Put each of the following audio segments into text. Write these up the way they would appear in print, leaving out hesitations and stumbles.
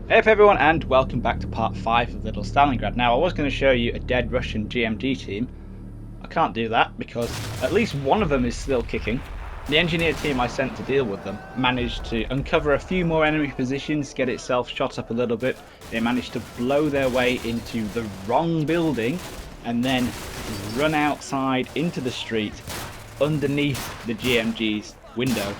Hey up everyone, and welcome back to part 5 of Little Stalingrad. Now, I was going to show you a dead Russian GMG team. I can't do that because at least one of them is still kicking. The engineer team I sent to deal with them managed to uncover a few more enemy positions, get itself shot up a little bit. They managed to blow their way into the wrong building and then run outside into the street underneath the GMG's window,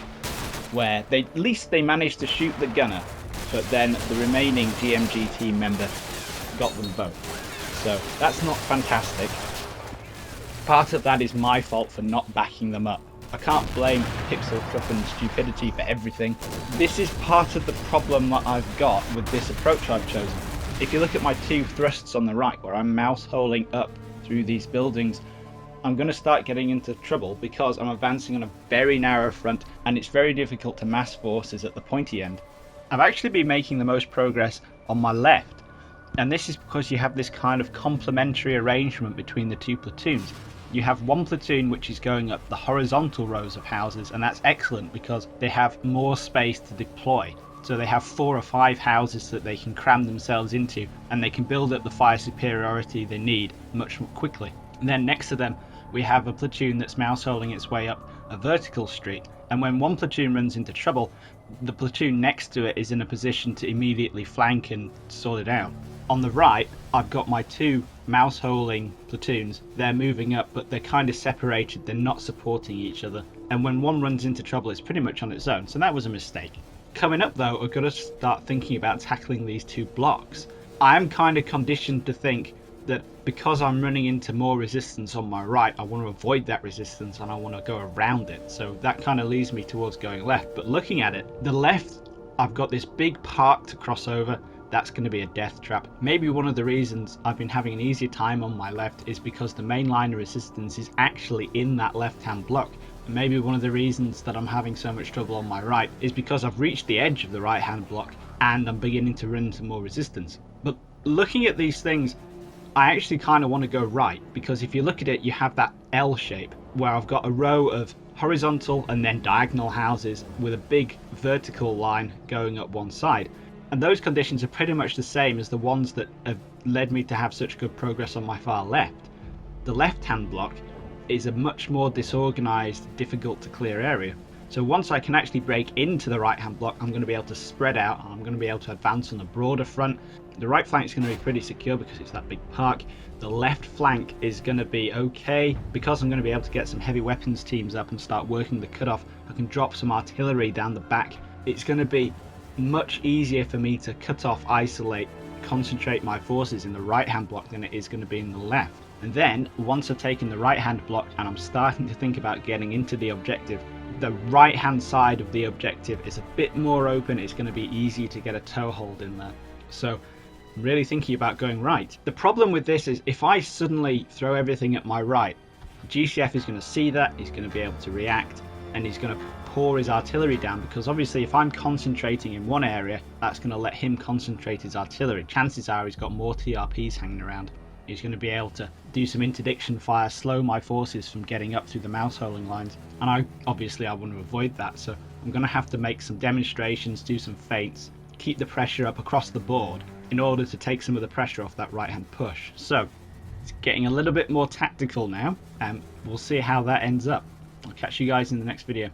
where at least they managed to shoot the gunner. But then the remaining GMG team member got them both. So that's not fantastic. Part of that is my fault for not backing them up. I can't blame Pixel Truffen's stupidity for everything. This is part of the problem that I've got with this approach I've chosen. If you look at my two thrusts on the right, where I'm mouse holing up through these buildings, I'm going to start getting into trouble because I'm advancing on a very narrow front and it's very difficult to mass forces at the pointy end. I've actually been making the most progress on my left, and this is because you have this kind of complementary arrangement between the two platoons. You have one platoon which is going up the horizontal rows of houses, and that's excellent because they have more space to deploy. So they have 4 or 5 houses that they can cram themselves into, and they can build up the fire superiority they need much more quickly. And then next to them we have a platoon that's mouse holding its way up a vertical street, and when one platoon runs into trouble, the platoon next to it is in a position to immediately flank and sort it out. On the right, I've got my 2 mouse holding platoons. They're moving up, but they're kind of separated, they're not supporting each other, and when one runs into trouble it's pretty much on its own, so that was a mistake. Coming up though, I've got to start thinking about tackling these 2 blocks. I am kind of conditioned to think that because I'm running into more resistance on my right, I want to avoid that resistance and I want to go around it. So that kind of leads me towards going left. But looking at it, the left, I've got this big park to cross over. That's going to be a death trap. Maybe one of the reasons I've been having an easier time on my left is because the main line of resistance is actually in that left-hand block. And maybe one of the reasons that I'm having so much trouble on my right is because I've reached the edge of the right-hand block and I'm beginning to run into more resistance. But looking at these things, I actually kind of want to go right, because if you look at it, you have that L shape where I've got a row of horizontal and then diagonal houses with a big vertical line going up one side. And those conditions are pretty much the same as the ones that have led me to have such good progress on my far left. The left-hand block is a much more disorganized, difficult to clear area. So once I can actually break into the right-hand block, I'm going to be able to spread out and I'm going to be able to advance on a broader front. The right flank is going to be pretty secure because it's that big park. The left flank is going to be okay because I'm going to be able to get some heavy weapons teams up and start working the cutoff. I can drop some artillery down the back. It's going to be much easier for me to cut off, isolate, concentrate my forces in the right-hand block than it is going to be in the left. And then once I've taken the right-hand block and I'm starting to think about getting into the objective, the right hand side of the objective is a bit more open. It's going to be easy to get a toehold in there. So I'm really thinking about going right. The problem with this is if I suddenly throw everything at my right, GCF is going to see that, he's going to be able to react, and he's going to pour his artillery down, because obviously if I'm concentrating in one area, that's going to let him concentrate his artillery. Chances are he's got more TRPs hanging around. He's going to be able to do some interdiction fire, slow my forces from getting up through the mouse holding lines, and I want to avoid that, so I'm going to have to make some demonstrations, do some feints, keep the pressure up across the board in order to take some of the pressure off that right hand push. So it's getting a little bit more tactical now, and we'll see how that ends up. I'll catch you guys in the next video.